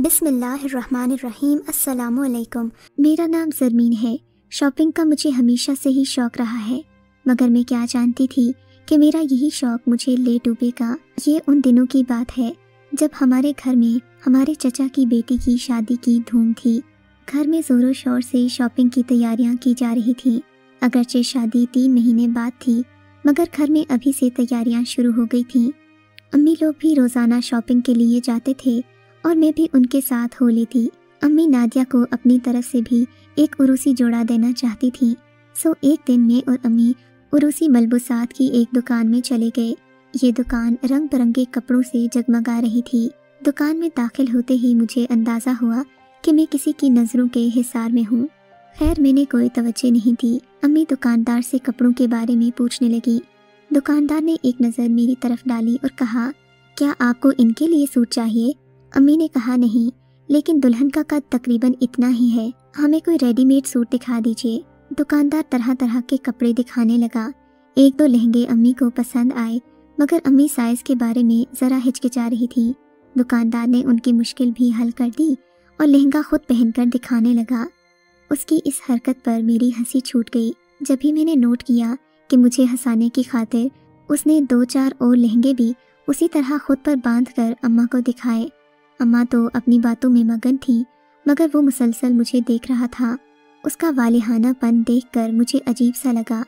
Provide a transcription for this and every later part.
بسم اللہ الرحمن الرحیم۔ السلام علیکم۔ میرا نام زرمین ہے۔ شاپنگ کا مجھے ہمیشہ سے ہی شوق رہا ہے، مگر میں کیا جانتی تھی کہ میرا یہی شوق مجھے لے ڈوبے گا۔ یہ ان دنوں کی بات ہے جب ہمارے گھر میں ہمارے چچا کی بیٹی کی شادی کی دھوم تھی۔ گھر میں زور و شور سے شاپنگ کی تیاریاں کی جا رہی تھیں۔ اگرچہ شادی 3 مہینے بعد تھی، مگر گھر میں ابھی سے تیاریاں شروع ہو گئی تھیں۔ امی لوگ بھی روزانہ شاپنگ کے لیے جاتے تھے اور میں بھی ان کے ساتھ ہو لی تھی۔ امی نادیہ کو اپنی طرف سے بھی ایک عروسی جوڑا دینا چاہتی تھیں، سو ایک دن میں اور امی عروسی ملبوسات کی ایک دکان میں چلے گئے۔ یہ دکان رنگ برنگے کپڑوں سے جگمگا رہی تھی۔ دکان میں داخل ہوتے ہی مجھے اندازہ ہوا کہ میں کسی کی نظروں کے حصار میں ہوں۔ خیر میں نے کوئی توجہ نہیں دی۔ امی دکاندار سے کپڑوں کے بارے میں پوچھنے لگی۔ دکاندار نے ایک نظر میری طرف ڈالی اور کہا، کیا آپ کو ان کے لیے سوٹ چاہیے؟ امی نے کہا نہیں، لیکن دلہن کا قد تقریباً اتنا ہی ہے، ہمیں کوئی ریڈی میڈ سوٹ دکھا دیجیے۔ دکاندار طرح طرح کے کپڑے دکھانے لگا۔ 1-2 لہنگے امی کو پسند آئے، مگر امی سائز کے بارے میں ذرا ہچکچا رہی تھی۔ دکاندار نے ان کی مشکل بھی حل کر دی اور لہنگا خود پہن کر دکھانے لگا۔ اس کی اس حرکت پر میری ہنسی چھوٹ گئی۔ جب ہی میں نے نوٹ کیا کہ مجھے ہنسانے کی خاطر اس نے 2-4 اور لہنگے بھی اسی طرح خود پر باندھ کر اماں کو دکھائے۔ اماں تو اپنی باتوں میں مگن تھی، مگر وہ مسلسل مجھے دیکھ رہا تھا۔ اس کا والہانہ پن دیکھ کر مجھے عجیب سا لگا۔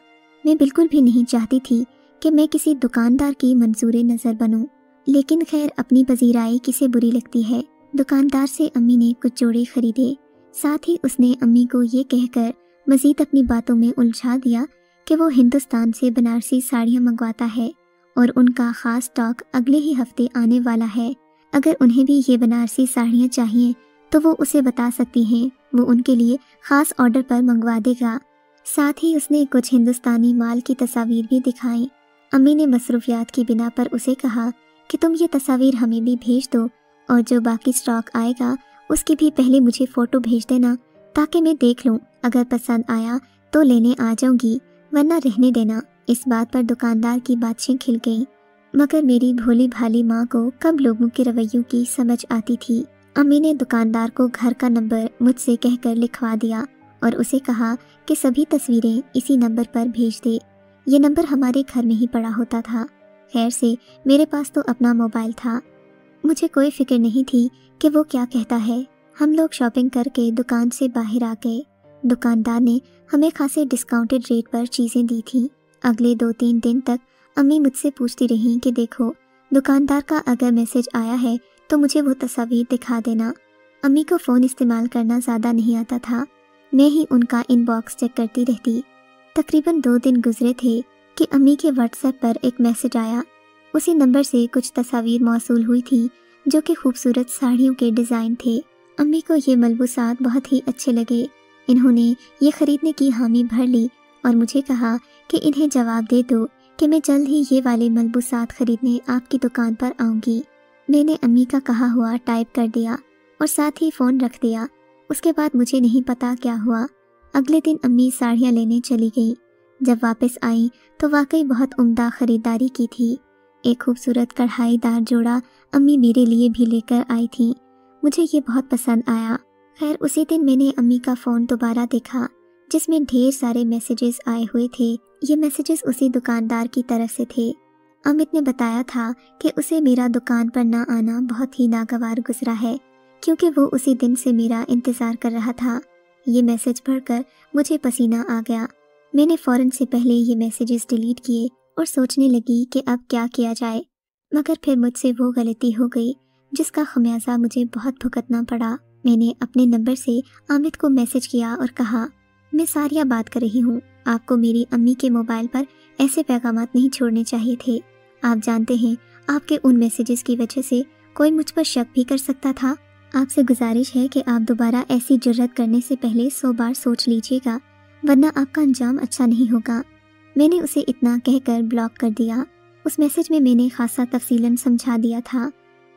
میں بالکل بھی نہیں چاہتی تھی کہ میں کسی دکاندار کی منظور نظر بنوں، لیکن خیر اپنی پذیرائی کسے بری لگتی ہے۔ دکاندار سے امی نے کچھ جوڑے خریدے، ساتھ ہی اس نے امی کو یہ کہہ کر مزید اپنی باتوں میں الجھا دیا کہ وہ ہندوستان سے بنارسی ساڑیاں منگواتا ہے اور ان کا خاص اسٹاک اگلے ہی ہفتے آنے والا ہے۔ اگر انہیں بھی یہ بنارسی ساڑیاں چاہیے تو وہ اسے بتا سکتی ہیں، وہ ان کے لیے خاص آرڈر پر منگوا دے گا۔ ساتھ ہی اس نے کچھ ہندوستانی مال کی تصاویر بھی دکھائیں۔ امی نے مصروفیات کی بنا پر اسے کہا کہ تم یہ تصاویر ہمیں بھی بھیج دو اور جو باقی اسٹاک آئے گا اس کی بھی پہلے مجھے فوٹو بھیج دینا تاکہ میں دیکھ لوں، اگر پسند آیا تو لینے آ جاؤں گی، ورنہ رہنے دینا۔ اس بات پر دکاندار کی باتیں کھل گئیں، مگر میری بھولی بھالی ماں کو کب لوگوں کے رویوں کی سمجھ آتی تھی۔ امی نے دکاندار کو گھر کا نمبر مجھ سے کہہ کر لکھوا دیا اور اسے کہا کہ سبھی تصویریں اسی نمبر پر بھیج دے۔ یہ نمبر ہمارے گھر میں ہی پڑا ہوتا تھا۔ خیر سے میرے پاس تو اپنا موبائل تھا، مجھے کوئی فکر نہیں تھی کہ وہ کیا کہتا ہے۔ ہم لوگ شاپنگ کر کے دکان سے باہر آ گئے۔ دکاندار نے ہمیں خاصے ڈسکاؤنٹڈ ریٹ پر چیزیں دی تھیں۔ اگلے 2-3 دن تک امی مجھ سے پوچھتی رہیں کہ دیکھو دکاندار کا اگر میسج آیا ہے تو مجھے وہ تصاویر دکھا دینا۔ امی کو فون استعمال کرنا زیادہ نہیں آتا تھا، میں ہی ان کا ان باکس چیک کرتی رہتی۔ تقریباً 2 دن گزرے تھے کہ امی کے واٹس ایپ پر ایک میسج آیا۔ اسی نمبر سے کچھ تصاویر موصول ہوئی تھیں جو کہ خوبصورت ساڑیوں کے ڈیزائن تھے۔ امی کو یہ ملبوسات بہت ہی اچھے لگے۔ انہوں نے یہ خریدنے کی حامی بھر لی اور مجھے کہا کہ انہیں جواب دے دو کہ میں جلد ہی یہ والے ملبوسات خریدنے آپ کی دکان پر آؤں گی۔ میں نے امی کا کہا ہوا ٹائپ کر دیا اور ساتھ ہی فون رکھ دیا۔ اس کے بعد مجھے نہیں پتا کیا ہوا۔ اگلے دن امی ساڑیاں لینے چلی گئیں۔ جب واپس آئیں تو واقعی بہت عمدہ خریداری کی تھی۔ ایک خوبصورت کڑھائی دار جوڑا امی میرے لیے بھی لے کر آئی تھیں، مجھے یہ بہت پسند آیا۔ خیر اسی دن میں نے امی کا فون دوبارہ دیکھا جس میں ڈھیر سارے میسیجز آئے ہوئے تھے۔ یہ میسیجز اسی دکاندار کی طرف سے تھے۔ امت نے بتایا تھا کہ اسے میرا دکان پر نہ آنا بہت ہی ناگوار گزرا ہے، کیونکہ وہ اسی دن سے میرا انتظار کر رہا تھا۔ یہ میسیج پڑھ کر مجھے پسینہ آ گیا۔ میں نے فوراً سے پہلے یہ میسیجز ڈیلیٹ کیے اور سوچنے لگی کہ اب کیا کیا جائے، مگر پھر مجھ سے وہ غلطی ہو گئی جس کا خمیازہ مجھے بہت بھگتنا پڑا۔ میں نے اپنے نمبر سے امت کو میسیج کیا اور کہا، میں ساریہ بات کر رہی ہوں، آپ کو میری امی کے موبائل پر ایسے پیغامات نہیں چھوڑنے چاہیے تھے۔ آپ جانتے ہیں آپ کے ان میسیجز کی وجہ سے کوئی مجھ پر شک بھی کر سکتا تھا۔ آپ سے گزارش ہے کہ آپ دوبارہ ایسی جرات کرنے سے پہلے 100 بار سوچ لیجیے گا، ورنہ آپ کا انجام اچھا نہیں ہوگا۔ میں نے اسے اتنا کہہ کر بلاک کر دیا۔ اس میسیج میں میں نے خاصا تفصیلاً سمجھا دیا تھا۔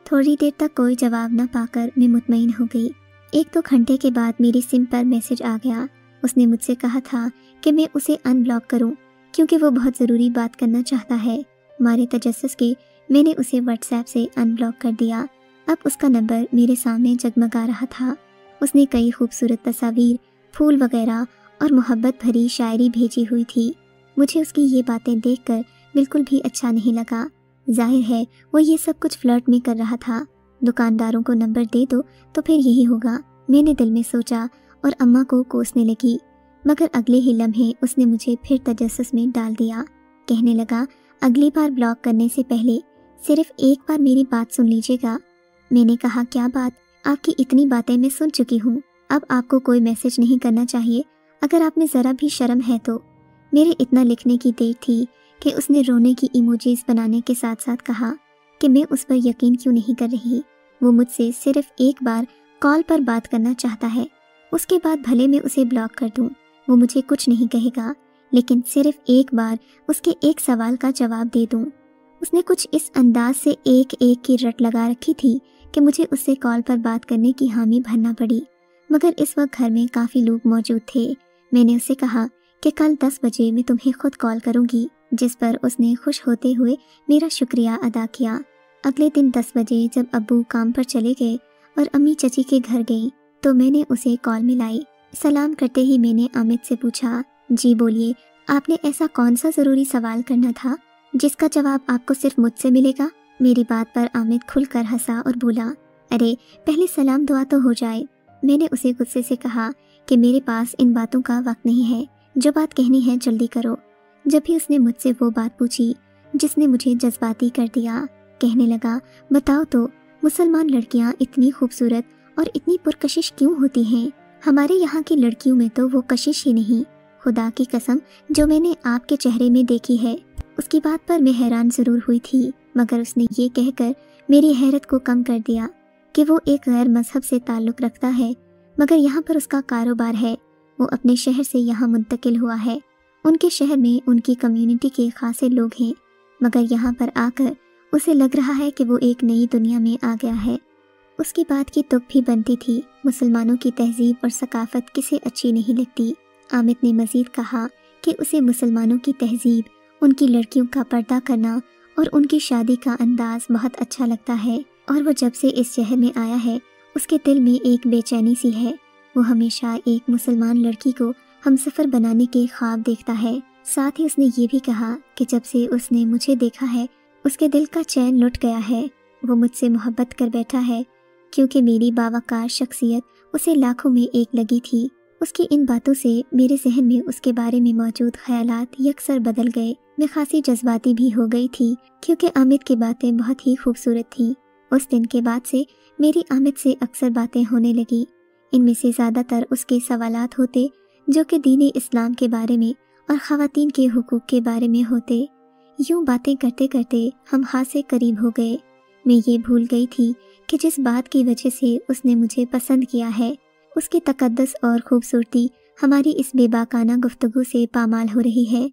تھوڑی دیر تک کوئی جواب نہ پا کر میں مطمئن ہو گئی۔ 1-2 گھنٹے کے بعد میری سم پر میسیج آ گیا۔ اس نے مجھ سے کہا تھا کہ میں اسے ان بلاک کروں کیونکہ وہ بہت ضروری بات کرنا چاہتا ہے۔ ہمارے تجسس کے میں نے اسے واٹس ایپ سے ان بلاک کر دیا۔ اب اس کا نمبر میرے سامنے جگمگا رہا تھا۔ اس نے کئی خوبصورت تصاویر، پھول وغیرہ اور محبت بھری شاعری بھیجی ہوئی تھی۔ مجھے اس کی یہ باتیں دیکھ کر بالکل بھی اچھا نہیں لگا۔ ظاہر ہے وہ یہ سب کچھ فلرٹ میں کر رہا تھا۔ دکانداروں کو نمبر دے دو تو پھر یہی ہوگا، میں نے دل میں سوچا اور اماں کو کوسنے لگی، مگر اگلے ہی لمحے اس نے مجھے پھر تجسس میں ڈال دیا۔ کہنے لگا، اگلی بار بلاک کرنے سے پہلے صرف ایک بار میری بات سن لیجیے گا۔ میں نے کہا، کیا بات؟ آپ کی اتنی باتیں میں سن چکی ہوں، اب آپ کو کوئی میسج نہیں کرنا چاہیے اگر آپ میں ذرا بھی شرم ہے تو۔ میرے اتنا لکھنے کی دیر تھی کہ اس نے رونے کی ایموجیز بنانے کے ساتھ ساتھ کہا کہ میں اس پر یقین کیوں نہیں کر رہی۔ وہ مجھ سے صرف ایک بار کال پر بات کرنا چاہتا ہے، اس کے بعد بھلے میں اسے بلاک کر دوں، وہ مجھے کچھ نہیں کہے گا، لیکن صرف ایک بار اس کے ایک سوال کا جواب دے دوں۔ اس نے کچھ اس انداز سے ایک کی رٹ لگا رکھی تھی کہ مجھے اس سے کال پر بات کرنے کی حامی بھرنا پڑی، مگر اس وقت گھر میں کافی لوگ موجود تھے۔ میں نے اسے کہا کہ کل 10 بجے میں تمہیں خود کال کروں گی، جس پر اس نے خوش ہوتے ہوئے میرا شکریہ ادا کیا۔ اگلے دن 10 بجے جب ابو کام پر چلے گئے اور امی چچی کے گھر گئیں تو میں نے اسے کال ملائی۔ سلام کرتے ہی میں نے عامد سے پوچھا، جی بولیے، آپ نے ایسا کون سا ضروری سوال کرنا تھا جس کا جواب آپ کو صرف مجھ سے ملے گا؟ میری بات پر عامد کھل کر ہنسا اور بولا، ارے پہلے سلام دعا تو ہو جائے۔ میں نے اسے غصے سے کہا کہ میرے پاس ان باتوں کا وقت نہیں ہے، جو بات کہنی ہے جلدی کرو۔ جب بھی اس نے مجھ سے وہ بات پوچھی جس نے مجھے جذباتی کر دیا، کہنے لگا، بتاؤ تو مسلمان لڑکیاں اتنی خوبصورت اور اتنی پرکشش کیوں ہوتی ہیں؟ ہمارے یہاں کی لڑکیوں میں تو وہ کشش ہی نہیں، خدا کی قسم جو میں نے آپ کے چہرے میں دیکھی ہے۔ اس کی بات پر میں حیران ضرور ہوئی تھی، مگر اس نے یہ کہہ کر میری حیرت کو کم کر دیا کہ وہ ایک غیر مذہب سے تعلق رکھتا ہے، مگر یہاں پر اس کا کاروبار ہے۔ وہ اپنے شہر سے یہاں منتقل ہوا ہے، ان کے شہر میں ان کی کمیونٹی کے خاصے لوگ ہیں، مگر یہاں پر آ کر اسے لگ رہا ہے کہ وہ ایک نئی دنیا میں آ گیا ہے۔ اس کی بات کی تک بھی بنتی تھی، مسلمانوں کی تہذیب اور ثقافت کسے اچھی نہیں لگتی۔ عامد نے مزید کہا کہ اسے مسلمانوں کی تہذیب، ان کی لڑکیوں کا پردہ کرنا اور ان کی شادی کا انداز بہت اچھا لگتا ہے، اور وہ جب سے اس شہر میں آیا ہے اس کے دل میں ایک بے چینی سی ہے۔ وہ ہمیشہ ایک مسلمان لڑکی کو ہمسفر بنانے کے خواب دیکھتا ہے۔ ساتھ ہی اس نے یہ بھی کہا کہ جب سے اس نے مجھے دیکھا ہے اس کے دل کا چین لٹ گیا ہے، وہ مجھ سے محبت کر بیٹھا ہے، کیونکہ میری باوقار شخصیت اسے لاکھوں میں ایک لگی تھی۔ اس کی ان باتوں سے میرے ذہن میں اس کے بارے میں موجود خیالات یکسر بدل گئے۔ میں خاصی جذباتی بھی ہو گئی تھی کیونکہ عامد کی باتیں بہت ہی خوبصورت تھیں۔ اس دن کے بعد سے میری عامد سے اکثر باتیں ہونے لگی، ان میں سے زیادہ تر اس کے سوالات ہوتے جو کہ دین اسلام کے بارے میں اور خواتین کے حقوق کے بارے میں ہوتے۔ یوں باتیں کرتے کرتے ہم خاصے قریب ہو گئے۔ میں یہ بھول گئی تھی کہ جس بات کی وجہ سے اس نے مجھے پسند کیا ہے، اس کی تقدس اور خوبصورتی ہماری اس بے باکانہ گفتگو سے پامال ہو رہی ہے،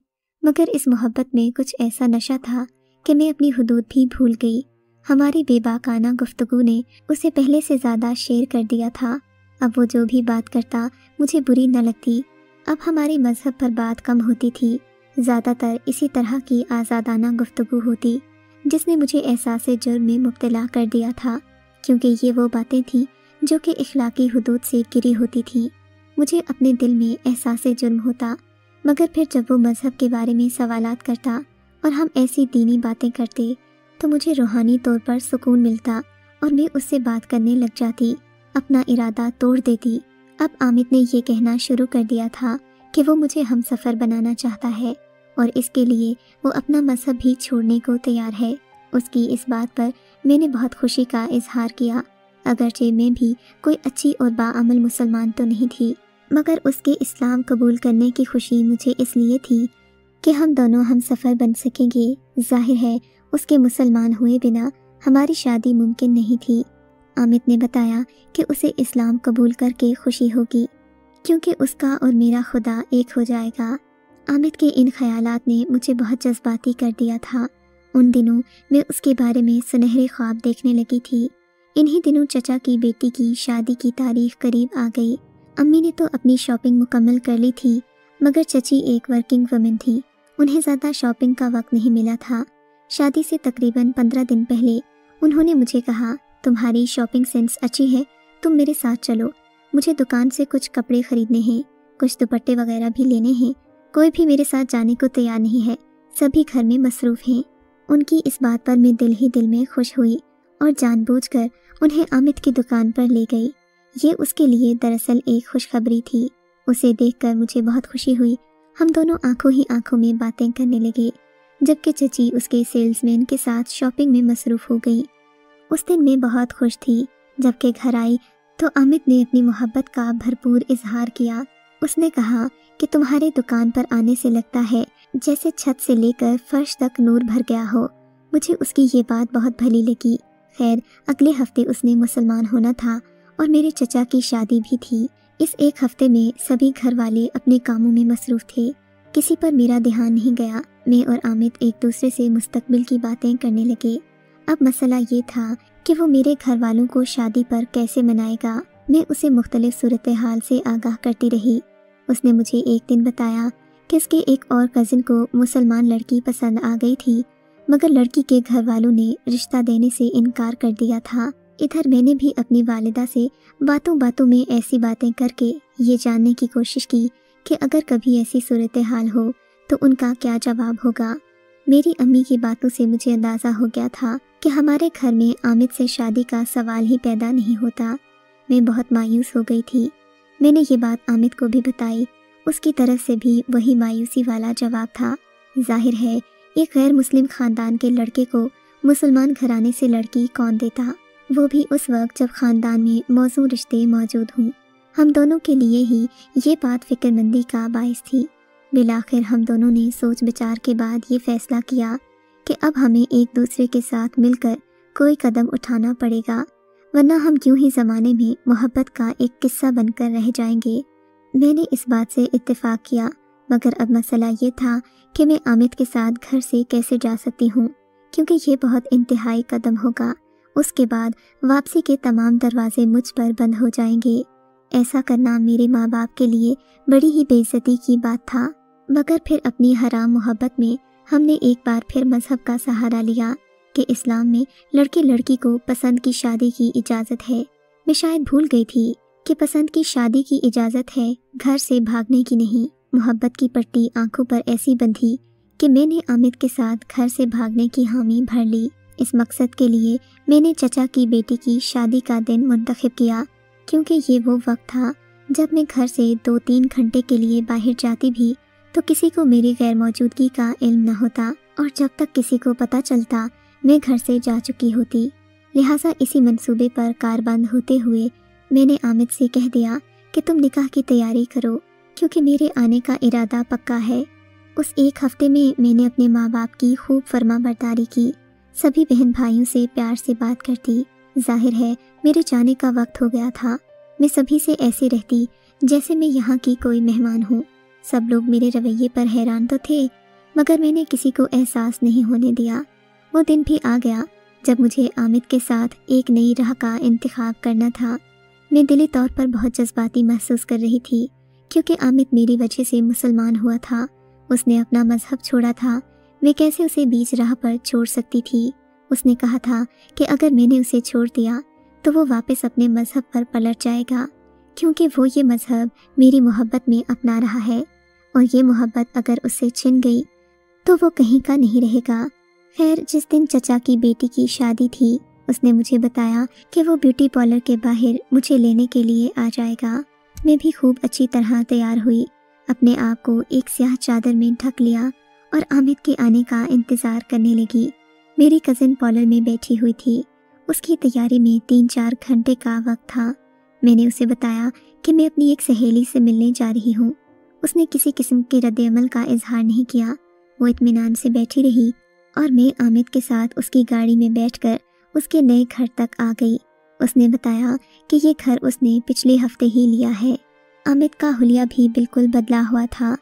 مگر اس محبت میں کچھ ایسا نشہ تھا کہ میں اپنی حدود بھی بھول گئی۔ ہماری بے باکانہ گفتگو نے اسے پہلے سے زیادہ شیر کر دیا تھا۔ اب وہ جو بھی بات کرتا مجھے بری نہ لگتی۔ اب ہمارے مذہب پر بات کم ہوتی تھی، زیادہ تر اسی طرح کی آزادانہ گفتگو ہوتی جس نے مجھے احساس جرم میں مبتلا کر دیا تھا، کیونکہ یہ وہ باتیں تھیں جو کہ اخلاقی حدود سے گری ہوتی تھیں۔ مجھے اپنے دل میں احساس جرم ہوتا، مگر پھر جب وہ مذہب کے بارے میں سوالات کرتا اور ہم ایسی دینی باتیں کرتے تو مجھے روحانی طور پر سکون ملتا اور میں اس سے بات کرنے لگ جاتی، اپنا ارادہ توڑ دیتی۔ اب عامد نے یہ کہنا شروع کر دیا تھا کہ وہ مجھے ہم سفر بنانا چاہتا ہے اور اس کے لیے وہ اپنا مذہب بھی چھوڑنے کو تیار ہے۔ اس کی اس بات پر میں نے بہت خوشی کا اظہار کیا، اگرچہ میں بھی کوئی اچھی اور باعمل مسلمان تو نہیں تھی، مگر اس کے اسلام قبول کرنے کی خوشی مجھے اس لیے تھی کہ ہم دونوں ہم سفر بن سکیں گے۔ ظاہر ہے اس کے مسلمان ہوئے بنا ہماری شادی ممکن نہیں تھی۔ عامد نے بتایا کہ اسے اسلام قبول کر کے خوشی ہوگی کیونکہ اس کا اور میرا خدا ایک ہو جائے گا۔ عامد کے ان خیالات نے مجھے بہت جذباتی کر دیا تھا۔ ان دنوں میں اس کے بارے میں سنہرے خواب دیکھنے لگی تھی۔ انہی دنوں چچا کی بیٹی کی شادی کی تاریخ قریب آ گئی۔ امی نے تو اپنی شاپنگ مکمل کر لی تھی، مگر چچی ایک ورکنگ وومن تھی، انہیں زیادہ شاپنگ کا وقت نہیں ملا تھا۔ شادی سے تقریباً 15 دن پہلے انہوں نے مجھے کہا، तुम्हारी शॉपिंग सेंस अच्छी है, तुम मेरे साथ चलो। मुझे दुकान से कुछ कपड़े खरीदने हैं, कुछ दुपट्टे वगैरह भी लेने हैं। कोई भी मेरे साथ जाने को तैयार नहीं है, सभी घर में मसरूफ़ हैं। उनकी इस बात पर मैं दिल ही दिल में खुश हुई और जानबूझकर उन्हें आमिद की दुकान पर ले गई। ये उसके लिए दरअसल एक खुशखबरी थी। उसे देखकर मुझे बहुत खुशी हुई। हम दोनों आंखों ही आंखों में बातें करने लगे, जबकि चची उसके सेल्समैन के साथ शॉपिंग में मसरूफ़ हो गई। उस दिन मैं बहुत खुश थी। जबकि घर आई तो आमिद ने अपनी मोहब्बत का भरपूर इजहार किया। उसने कहा कि तुम्हारे दुकान पर आने से लगता है जैसे छत से लेकर फर्श तक नूर भर गया हो। मुझे उसकी ये बात बहुत भली लगी। खैर, अगले हफ्ते उसने मुसलमान होना था और मेरे चचा की शादी भी थी। इस एक हफ्ते में सभी घर वाले अपने कामों में मसरूफ़ थे, किसी पर मेरा ध्यान नहीं गया। मैं और आमिद एक दूसरे से मुस्तकबिल की बातें करने लगे। अब मसला ये था कि वो मेरे घर वालों को शादी पर कैसे मनाएगा। मैं उसे मुख्तलिफ सूरत हाल से आगाह करती रही। उसने मुझे एक दिन बताया कि उसके एक और कज़िन को मुसलमान लड़की पसंद आ गई थी, मगर लड़की के घर वालों ने रिश्ता देने से इनकार कर दिया था। इधर मैंने भी अपनी वालिदा से बातों बातों में ऐसी बातें करके ये जानने की कोशिश की कि अगर कभी ऐसी सूरत हाल हो तो उनका क्या जवाब होगा। मेरी अम्मी की बातों से मुझे अंदाज़ा हो गया था कि हमारे घर में आमिद से शादी का सवाल ही पैदा नहीं होता। मैं बहुत मायूस हो गई थी। मैंने ये बात आमिद को भी बताई। उसकी तरफ से भी वही मायूसी वाला जवाब था। जाहिर है, एक गैर मुस्लिम ख़ानदान के लड़के को मुसलमान घराने से लड़की कौन देता, वो भी उस वक्त जब ख़ानदान में मौजूद रिश्ते मौजूद हों। हम दोनों के लिए ही ये बात फ़िक्रमंदी का बाइस थी। बिलाखिर हम दोनों ने सोच विचार के बाद ये फ़ैसला किया कि अब हमें एक दूसरे के साथ मिलकर कोई कदम उठाना पड़ेगा, वरना हम यूं ही ज़माने में मोहब्बत का एक किस्सा बनकर रह जाएंगे। मैंने इस बात से इत्तेफाक किया, मगर अब मसला ये था कि मैं आमिद के साथ घर से कैसे जा सकती हूँ, क्योंकि ये बहुत इंतहाई कदम होगा। उसके बाद वापसी के तमाम दरवाजे मुझ पर बंद हो जाएंगे। ऐसा करना मेरे माँ बाप के लिए बड़ी ही बेइज्जती की बात था। मगर फिर अपनी हराम मोहब्बत में हमने एक बार फिर मजहब का सहारा लिया कि इस्लाम में लड़के लड़की को पसंद की शादी की इजाज़त है। मैं शायद भूल गई थी कि पसंद की शादी की इजाज़त है, घर से भागने की नहीं। मोहब्बत की पट्टी आंखों पर ऐसी बंधी कि मैंने आमिद के साथ घर से भागने की हामी भर ली। इस मकसद के लिए मैंने चचा की बेटी की शादी का दिन मुंतखब किया, क्योंकि ये वो वक्त था जब मैं घर से 2-3 घंटे के लिए बाहर जाती भी तो किसी को मेरी गैर मौजूदगी का इल्म न होता, और जब तक किसी को पता चलता मैं घर से जा चुकी होती। लिहाजा इसी मंसूबे पर कारबंद होते हुए मैंने आमिद से कह दिया कि तुम निकाह की तैयारी करो, क्योंकि मेरे आने का इरादा पक्का है। उस एक हफ्ते में मैंने अपने माँ बाप की खूब फर्मा बरदारी की, सभी बहन भाइयों से प्यार से बात करती। जाहिर है, मेरे जाने का वक्त हो गया था। मैं सभी से ऐसे रहती जैसे मैं यहाँ की कोई मेहमान हूँ। सब लोग मेरे रवैये पर हैरान तो थे, मगर मैंने किसी को एहसास नहीं होने दिया। वो दिन भी आ गया जब मुझे आमिद के साथ एक नई राह का इंतखाब करना था। मैं दिली तौर पर बहुत जज्बाती महसूस कर रही थी, क्योंकि आमिद मेरी वजह से मुसलमान हुआ था। उसने अपना मजहब छोड़ा था, मैं कैसे उसे बीच राह पर छोड़ सकती थी। उसने कहा था कि अगर मैंने उसे छोड़ दिया तो वो वापस अपने मजहब पर पलट जाएगा, क्योंकि वो ये मजहब मेरी मोहब्बत में अपना रहा है, और ये मोहब्बत अगर उससे छिन गई तो वो कहीं का नहीं रहेगा। खैर, जिस दिन चचा की बेटी की शादी थी, उसने मुझे बताया कि वो ब्यूटी पार्लर के बाहर मुझे लेने के लिए आ जाएगा। मैं भी खूब अच्छी तरह तैयार हुई, अपने आप को एक स्याह चादर में ढक लिया और आमिद के आने का इंतज़ार करने लगी। मेरी कज़िन पार्लर में बैठी हुई थी। उसकी तैयारी में 3-4 घंटे का वक्त था। मैंने उसे बताया कि मैं अपनी एक सहेली से मिलने जा रही हूँ। उसने किसी किस्म के रद्द-ए-अमल का इजहार नहीं किया। वो इत्मीनान से बैठी रही और मैं आमिद के साथ उसकी गाड़ी में बैठकर उसके नए घर तक आ गई। उसने बताया कि ये घर उसने पिछले हफ्ते ही लिया है। आमिद का हुलिया भी बिल्कुल बदला हुआ था।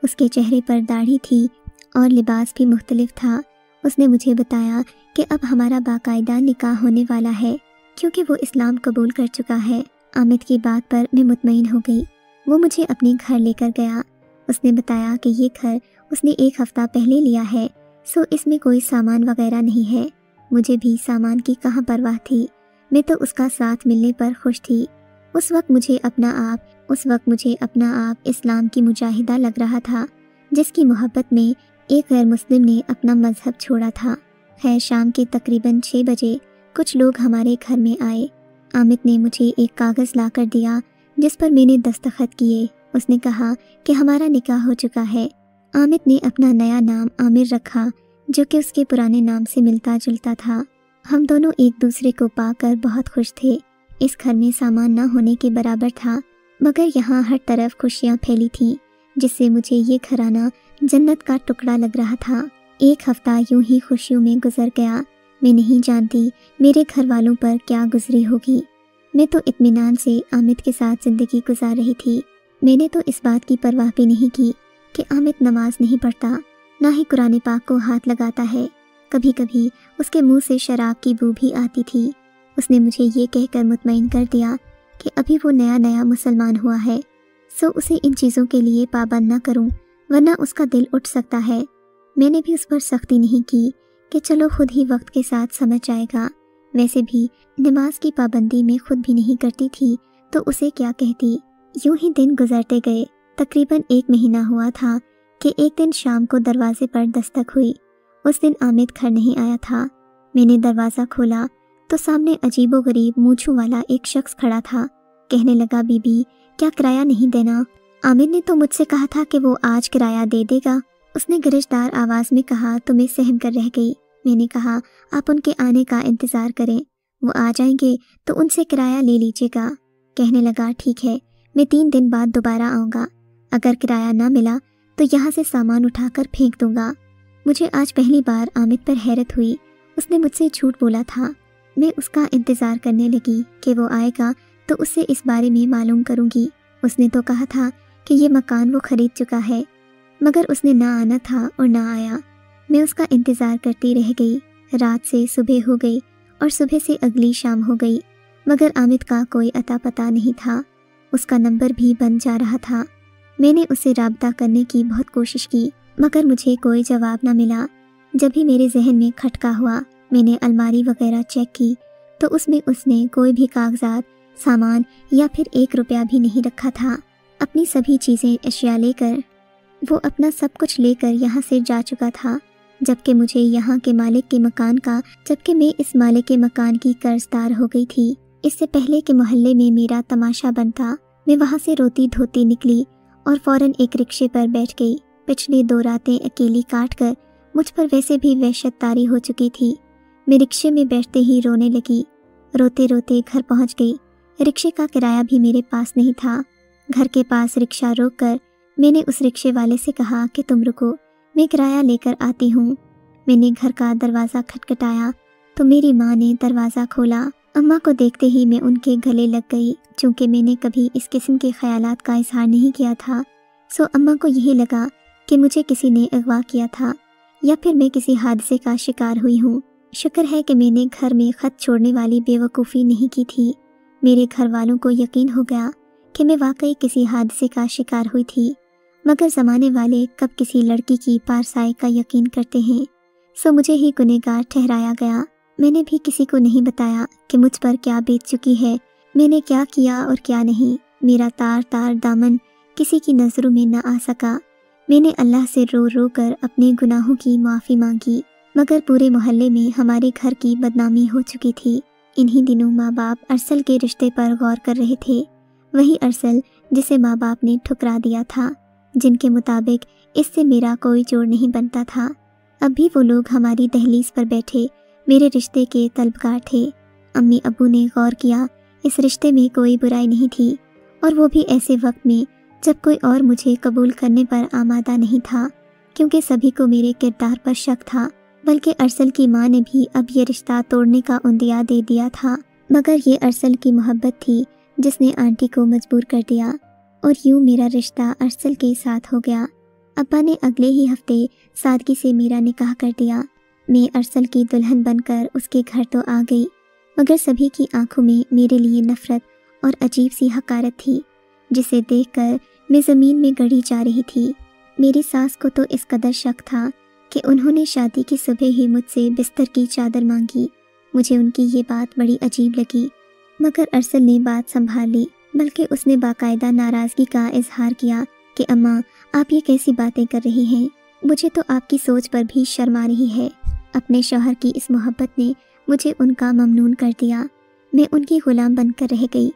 उसके चेहरे पर दाढ़ी थी और लिबास भी मुख्तलिफ था। उसने मुझे बताया कि अब हमारा बाकायदा निकाह होने वाला है, क्योंकि वो इस्लाम कबूल कर चुका है। आमिद की बात पर मैं मुतमईन हो गई। वो मुझे अपने घर लेकर गया। उसने बताया कि ये घर उसने 1 हफ्ता पहले लिया है, सो इसमें कोई सामान वगैरह नहीं है। मुझे भी सामान की कहाँ परवाह थी। मैं तो उसका साथ मिलने पर खुश थी। उस वक्त मुझे अपना आप इस्लाम की मुजाहिदा लग रहा था, जिसकी मोहब्बत में एक गैर मुस्लिम ने अपना मजहब छोड़ा था। खैर, शाम के तकरीबन 6 बजे कुछ लोग हमारे घर में आए। आमिद ने मुझे एक कागज़ ला कर दिया जिस पर मैंने दस्तखत किए। उसने कहा कि हमारा निकाह हो चुका है। आमिद ने अपना नया नाम आमिर रखा, जो कि उसके पुराने नाम से मिलता जुलता था। हम दोनों एक दूसरे को पाकर बहुत खुश थे। इस घर में सामान न होने के बराबर था, मगर यहाँ हर तरफ खुशियाँ फैली थीं, जिससे मुझे ये घराना जन्नत का टुकड़ा लग रहा था। एक हफ्ता यूं ही खुशियों में गुजर गया। मैं नहीं जानती मेरे घर वालों पर क्या गुजरी होगी। मैं तो इत्मीनान से आमिद के साथ ज़िंदगी गुजार रही थी। मैंने तो इस बात की परवाह भी नहीं की कि आमिद नमाज नहीं पढ़ता, ना ही कुरान पाक को हाथ लगाता है। कभी कभी उसके मुंह से शराब की बू भी आती थी। उसने मुझे ये कहकर मुतमईन कर दिया कि अभी वो नया नया मुसलमान हुआ है, सो उसे इन चीज़ों के लिए पाबंद न करूं, वरना उसका दिल उठ सकता है। मैंने भी उस पर सख्ती नहीं की कि चलो खुद ही वक्त के साथ समझ जाएगा। वैसे भी नमाज की पाबंदी में खुद भी नहीं करती थी, तो उसे क्या कहती। यूं ही दिन गुजरते गए। तकरीबन 1 महीना हुआ था कि एक दिन शाम को दरवाजे पर दस्तक हुई। उस दिन आमिद घर नहीं आया था। मैंने दरवाज़ा खोला तो सामने अजीबोगरीब मूंछों वाला एक शख्स खड़ा था। कहने लगा, बीबी क्या किराया नहीं देना? आमिद ने तो मुझसे कहा था कि वो आज किराया दे देगा। उसने गरजदार आवाज़ में कहा तो मैं सहम कर रह गई। मैंने कहा, आप उनके आने का इंतज़ार करें, वो आ जाएंगे तो उनसे किराया ले लीजिएगा। कहने लगा, ठीक है, मैं 3 दिन बाद दोबारा आऊँगा। अगर किराया ना मिला तो यहाँ से सामान उठाकर फेंक दूँगा। मुझे आज पहली बार आमिद पर हैरत हुई। उसने मुझसे झूठ बोला था। मैं उसका इंतज़ार करने लगी कि वो आएगा तो उससे इस बारे में मालूम करूँगी। उसने तो कहा था कि ये मकान वो ख़रीद चुका है, मगर उसने ना आना था और ना आया। मैं उसका इंतज़ार करती रह गई। रात से सुबह हो गई और सुबह से अगली शाम हो गई, मगर आमिद का कोई अता पता नहीं था। उसका नंबर भी बंद जा रहा था। मैंने उससे राब्ता करने की बहुत कोशिश की, मगर मुझे कोई जवाब न मिला। जब भी मेरे जहन में खटका हुआ, मैंने अलमारी वगैरह चेक की तो उसमें उसने कोई भी कागजात, सामान या फिर 1 रुपया भी नहीं रखा था। अपनी सभी चीज़ें, अशिया लेकर वो अपना सब कुछ लेकर यहाँ से जा चुका था, जबकि मैं इस मालिक के मकान की कर्जदार हो गई थी। इससे पहले कि मोहल्ले में मेरा तमाशा बनता, मैं वहाँ से रोती धोती निकली और फ़ौरन एक रिक्शे पर बैठ गई। पिछली 2 रातें अकेली काट कर मुझ पर वैसे भी वहशत तारी हो चुकी थी। मैं रिक्शे में बैठते ही रोने लगी। रोते रोते घर पहुँच गई। रिक्शे का किराया भी मेरे पास नहीं था। घर के पास रिक्शा रोक कर मैंने उस रिक्शे वाले से कहा कि तुम रुको, मैं किराया लेकर आती हूँ। मैंने घर का दरवाज़ा खटखटाया तो मेरी माँ ने दरवाज़ा खोला। अम्मा को देखते ही मैं उनके गले लग गई। चूँकि मैंने कभी इस किस्म के ख्यालात का इजहार नहीं किया था, सो अम्मा को यही लगा कि मुझे किसी ने अगवा किया था या फिर मैं किसी हादसे का शिकार हुई हूँ। शुक्र है कि मैंने घर में ख़त छोड़ने वाली बेवकूफ़ी नहीं की थी। मेरे घर वालों को यकीन हो गया कि मैं वाकई किसी हादसे का शिकार हुई थी, मगर ज़माने वाले कब किसी लड़की की पारसाई का यकीन करते हैं। सो मुझे ही गुनहगार ठहराया गया। मैंने भी किसी को नहीं बताया कि मुझ पर क्या बीत चुकी है, मैंने क्या किया और क्या नहीं। मेरा तार तार दामन किसी की नज़रों में न आ सका। मैंने अल्लाह से रो रो कर अपने गुनाहों की माफ़ी मांगी, मगर पूरे मोहल्ले में हमारे घर की बदनामी हो चुकी थी। इन्हीं दिनों माँ बाप अरसल के रिश्ते पर गौर कर रहे थे। वही अरसल जिसे माँ बाप ने ठुकरा दिया था, जिनके मुताबिक इससे मेरा कोई जोड़ नहीं बनता था। अब भी वो लोग हमारी दहलीज पर बैठे मेरे रिश्ते के तलबगार थे। अम्मी अब्बू ने गौर किया इस रिश्ते में कोई बुराई नहीं थी, और वो भी ऐसे वक्त में जब कोई और मुझे कबूल करने पर आमादा नहीं था, क्योंकि सभी को मेरे किरदार पर शक था। बल्कि अरसल की माँ ने भी अब ये रिश्ता तोड़ने का उंदिया दे दिया था, मगर ये अरसल की मोहब्बत थी जिसने आंटी को मजबूर कर दिया, और यूँ मेरा रिश्ता अरसल के साथ हो गया। अब्बा ने अगले ही हफ्ते सादगी से मेरा निकाह कर दिया। मैं अरसल की दुल्हन बनकर उसके घर तो आ गई, मगर सभी की आंखों में मेरे लिए नफरत और अजीब सी हकारत थी, जिसे देखकर मैं ज़मीन में गड़ी जा रही थी। मेरी सास को तो इस कदर शक था कि उन्होंने शादी की सुबह ही मुझसे बिस्तर की चादर मांगी, मुझे उनकी ये बात बड़ी अजीब लगी, मगर अरसल ने बात संभाल ली, बल्कि उसने बाकायदा नाराज़गी का इजहार किया कि अम्मा, आप ये कैसी बातें कर रही हैं, मुझे तो आपकी सोच पर भी शर्म आ रही है। अपने शौहर की इस मोहब्बत ने मुझे उनका ममनून कर दिया। मैं उनकी ग़ुलाम बनकर रह गई।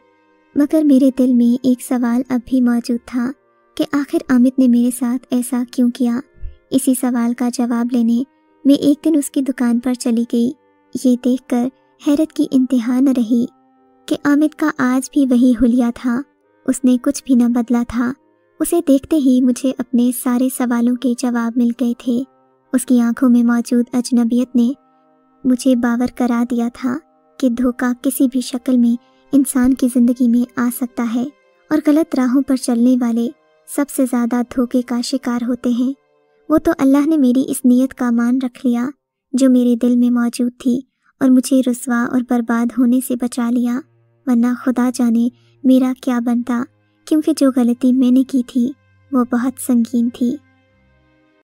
मगर मेरे दिल में एक सवाल अब भी मौजूद था कि आखिर आमिद ने मेरे साथ ऐसा क्यों किया। इसी सवाल का जवाब लेने मैं एक दिन उसकी दुकान पर चली गई। ये देखकर हैरत की इंतहा न रही कि आमिद का आज भी वही हुलिया था, उसने कुछ भी न बदला था। उसे देखते ही मुझे अपने सारे सवालों के जवाब मिल गए थे। उसकी आंखों में मौजूद अजनबियत ने मुझे बावर करा दिया था कि धोखा किसी भी शक्ल में इंसान की ज़िंदगी में आ सकता है और गलत राहों पर चलने वाले सबसे ज़्यादा धोखे का शिकार होते हैं। वो तो अल्लाह ने मेरी इस नीयत का मान रख लिया जो मेरे दिल में मौजूद थी और मुझे रुस्वा और बर्बाद होने से बचा लिया, वरना खुदा जाने मेरा क्या बनता, क्योंकि जो गलती मैंने की थी वो बहुत संगीन थी।